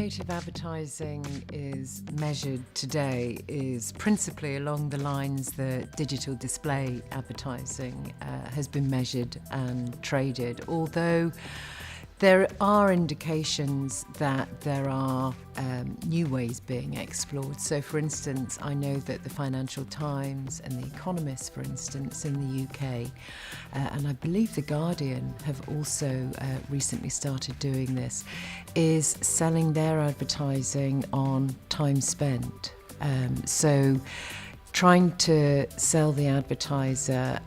creative advertising is measured today is principally along the lines that digital display advertising has been measured and traded, although there are indications that there are new ways being explored. So, for instance, I know that the Financial Times and The Economist, for instance, in the UK, and I believe The Guardian have also recently started doing this, is selling their advertising on time spent. So, trying to sell the advertiser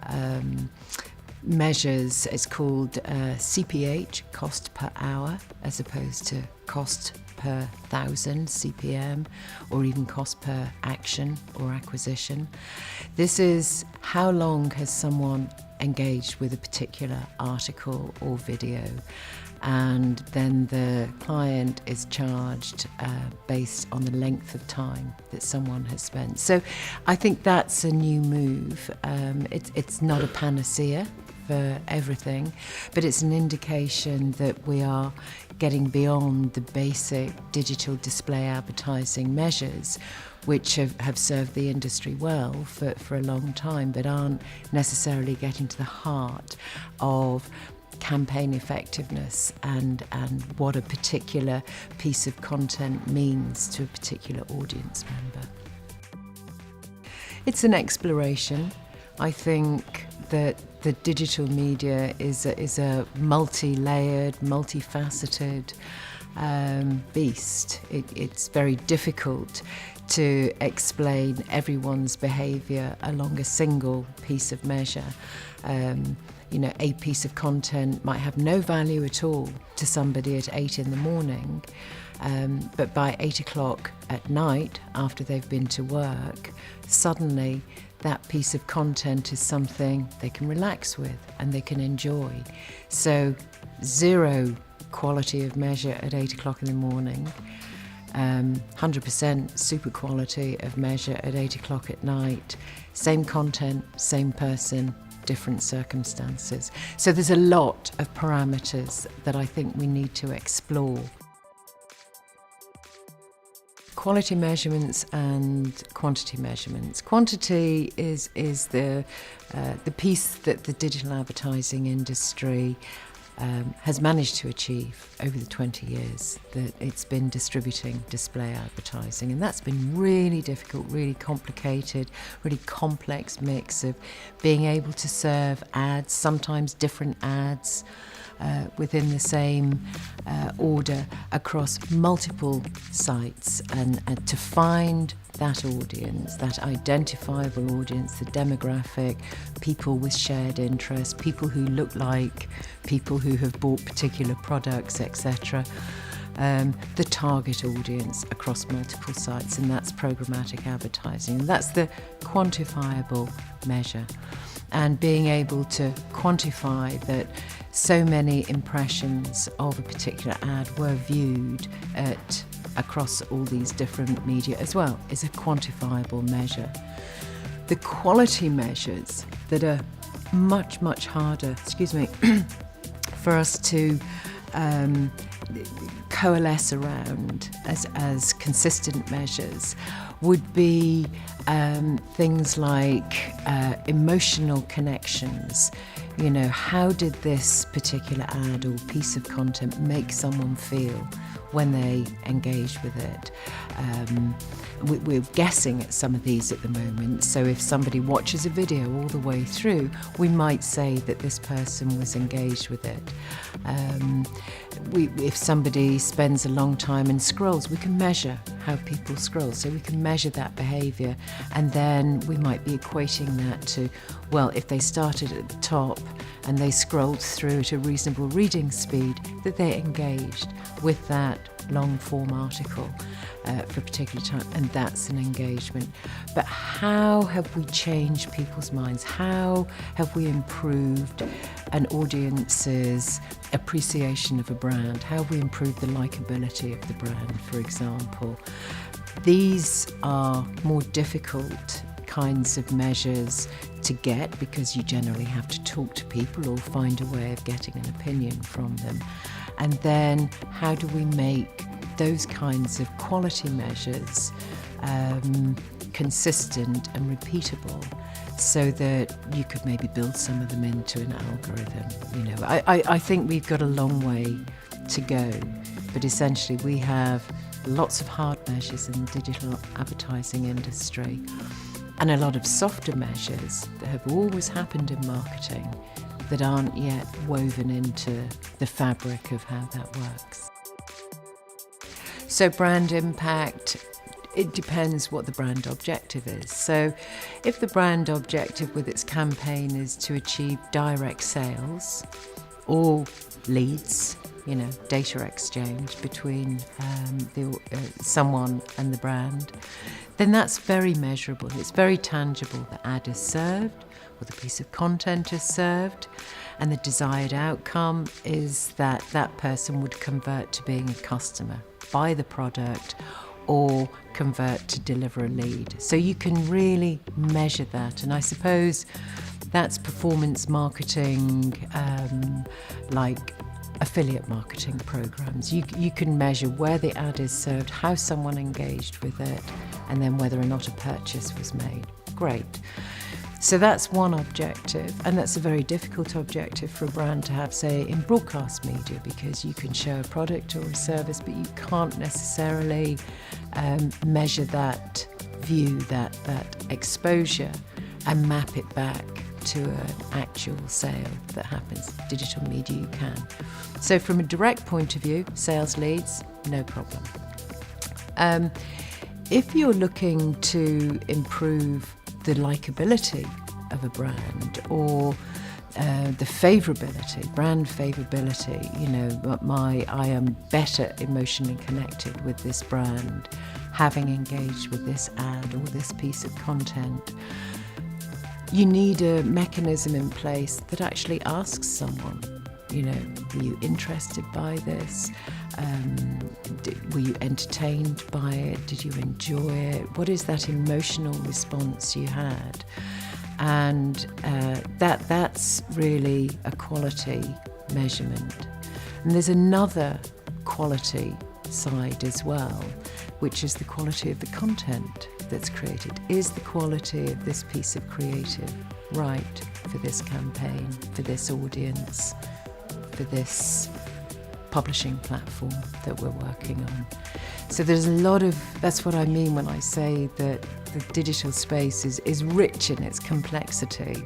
measures, it's called CPH, cost per hour, as opposed to cost per thousand, CPM, or even cost per action or acquisition. This is how long has someone engaged with a particular article or video, and then the client is charged based on the length of time that someone has spent. So I think that's a new move. It's not a panacea for everything, but it's an indication that we are getting beyond the basic digital display advertising measures, which have served the industry well for a long time, but aren't necessarily getting to the heart of campaign effectiveness and what a particular piece of content means to a particular audience member. It's an exploration. I think that the digital media is a multi-layered, multifaceted beast. It's very difficult to explain everyone's behaviour along a single piece of measure. A piece of content might have no value at all to somebody at 8 in the morning, but by 8 o'clock at night, after they've been to work, suddenly that piece of content is something they can relax with and they can enjoy. So 0 quality of measure at 8 o'clock in the morning, 100% super quality of measure at 8 o'clock at night, same content, same person, different circumstances. So there's a lot of parameters that I think we need to explore. Quality measurements and quantity measurements. Quantity is the piece that the digital advertising industry has managed to achieve over the 20 years that it's been distributing display advertising, and that's been really difficult, really complicated, really complex mix of being able to serve ads, sometimes different ads within the same order across multiple sites, and to find that audience, that identifiable audience, the demographic, people with shared interests, people who look like people who have bought particular products, etc. The target audience across multiple sites, and that's programmatic advertising. That's the quantifiable measure. And being able to quantify that so many impressions of a particular ad were viewed across all these different media as well is a quantifiable measure. The quality measures that are much, much harder, for us to coalesce around as consistent measures would be things like emotional connections. How did this particular ad or piece of content make someone feel when they engaged with it? We're guessing at some of these at the moment. So if somebody watches a video all the way through, we might say that this person was engaged with it. If somebody spends a long time and scrolls, we can measure how people scroll. So we can measure that behaviour, and then we might be equating that to, well, if they started at the top and they scrolled through at a reasonable reading speed, that they engaged with that long form article for a particular time, and that's an engagement. But how have we changed people's minds? How have we improved an audience's appreciation of a brand? How have we improved the likability of the brand, for example? These are more difficult kinds of measures to get because you generally have to talk to people or find a way of getting an opinion from them. And then how do we make those kinds of quality measures consistent and repeatable, so that you could maybe build some of them into an algorithm. I think we've got a long way to go, but essentially we have lots of hard measures in the digital advertising industry and a lot of softer measures that have always happened in marketing that aren't yet woven into the fabric of how that works. So brand impact, it depends what the brand objective is. So if the brand objective with its campaign is to achieve direct sales or leads, data exchange between someone and the brand, then that's very measurable. It's very tangible. The ad is served, or the piece of content is served, and the desired outcome is that that person would convert to being a customer, buy the product, or convert to deliver a lead. So you can really measure that. And I suppose that's performance marketing, like affiliate marketing programs. You can measure where the ad is served, how someone engaged with it, and then whether or not a purchase was made. Great. So that's one objective, and that's a very difficult objective for a brand to have, say, in broadcast media, because you can show a product or a service, but you can't necessarily measure that view, that exposure, and map it back to an actual sale that happens. Digital media you can. So from a direct point of view, sales leads, no problem. If you're looking to improve the likability of a brand, or the favourability, brand favourability, I am better emotionally connected with this brand, having engaged with this ad or this piece of content, you need a mechanism in place that actually asks someone, were you interested by this? Were you entertained by it? Did you enjoy it? What is that emotional response you had? And that's really a quality measurement. And there's another quality side as well, which is the quality of the content that's created. Is the quality of this piece of creative right for this campaign, for this audience, for this publishing platform that we're working on? So there's a lot of, that's what I mean when I say that the digital space is rich in its complexity,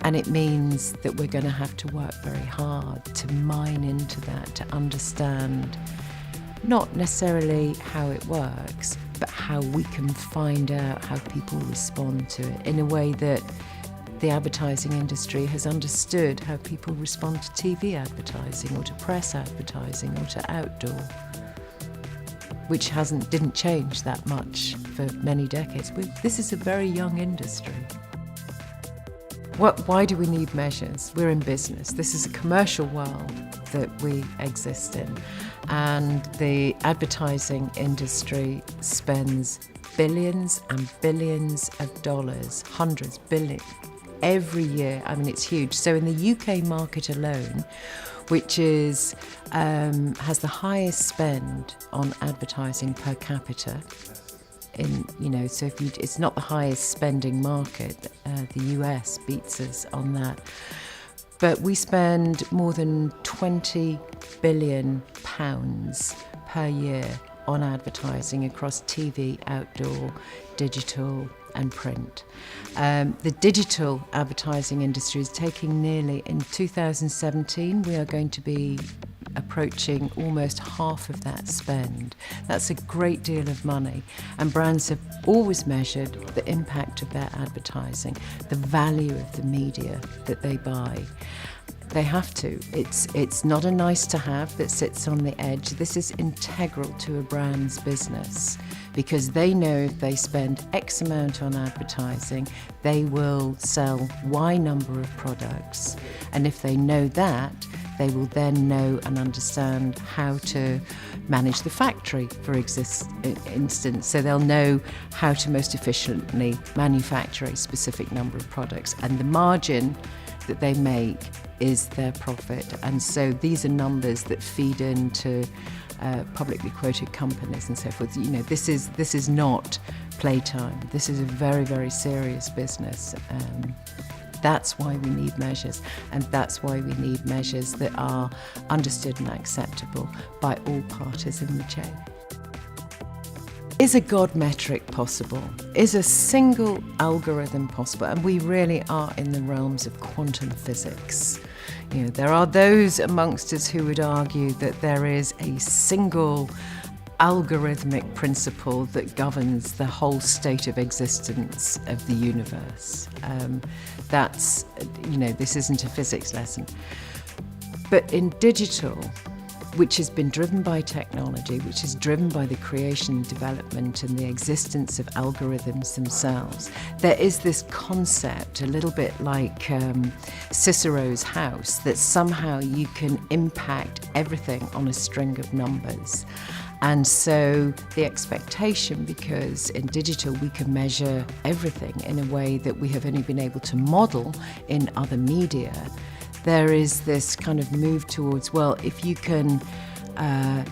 and it means that we're going to have to work very hard to mine into that, to understand not necessarily how it works, but how we can find out how people respond to it in a way that the advertising industry has understood how people respond to TV advertising or to press advertising or to outdoor, which didn't change that much for many decades. This is a very young industry. Why do we need measures? We're in business. This is a commercial world that we exist in. And the advertising industry spends billions and billions of dollars, hundreds, billions, every year. I mean, it's huge. So in the UK market alone, which has the highest spend on advertising per capita, so it's not the highest spending market. The US beats us on that. But we spend more than £20 billion per year on advertising across TV, outdoor, digital and print. The digital advertising industry is taking in 2017, we are going to be approaching almost half of that spend. That's a great deal of money, and brands have always measured the impact of their advertising, the value of the media that they buy. They have to. It's not a nice to have that sits on the edge. This is integral to a brand's business, because they know if they spend X amount on advertising, they will sell Y number of products. And if they know that, they will then know and understand how to manage the factory, for instance. So they'll know how to most efficiently manufacture a specific number of products. And the margin that they make is their profit. And so these are numbers that feed into publicly quoted companies and so forth. You know, this is not playtime. This is a very, very serious business. That's why we need measures, and that's why we need measures that are understood and acceptable by all parties in the chain. Is a God metric possible? Is a single algorithm possible? And we really are in the realms of quantum physics. You know, there are those amongst us who would argue that there is a single algorithmic principle that governs the whole state of existence of the universe. That's, you know, this isn't a physics lesson. But in digital, which has been driven by technology, which is driven by the creation, development and the existence of algorithms themselves, there is this concept, a little bit like Cicero's house, that somehow you can impact everything on a string of numbers. And so the expectation, because in digital we can measure everything in a way that we have only been able to model in other media, there is this kind of move towards, well, if you can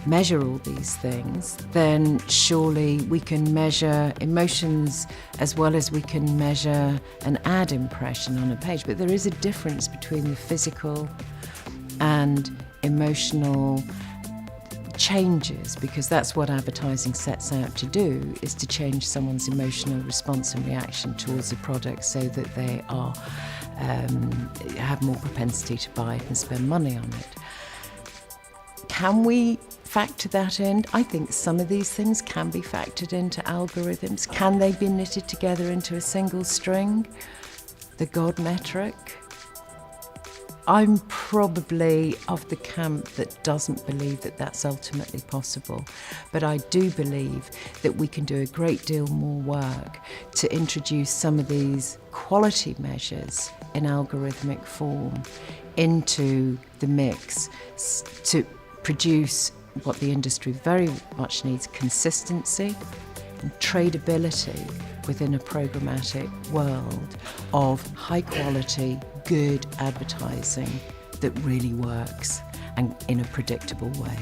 measure all these things, then surely we can measure emotions as well as we can measure an ad impression on a page. But there is a difference between the physical and emotional changes, because that's what advertising sets out to do, is to change someone's emotional response and reaction towards a product so that they are have more propensity to buy it and spend money on it. Can we factor that in? I think some of these things can be factored into algorithms. Can they be knitted together into a single string? The God metric? I'm probably of the camp that doesn't believe that that's ultimately possible, but I do believe that we can do a great deal more work to introduce some of these quality measures in algorithmic form into the mix to produce what the industry very much needs: consistency and tradability within a programmatic world of high quality, good advertising that really works and in a predictable way.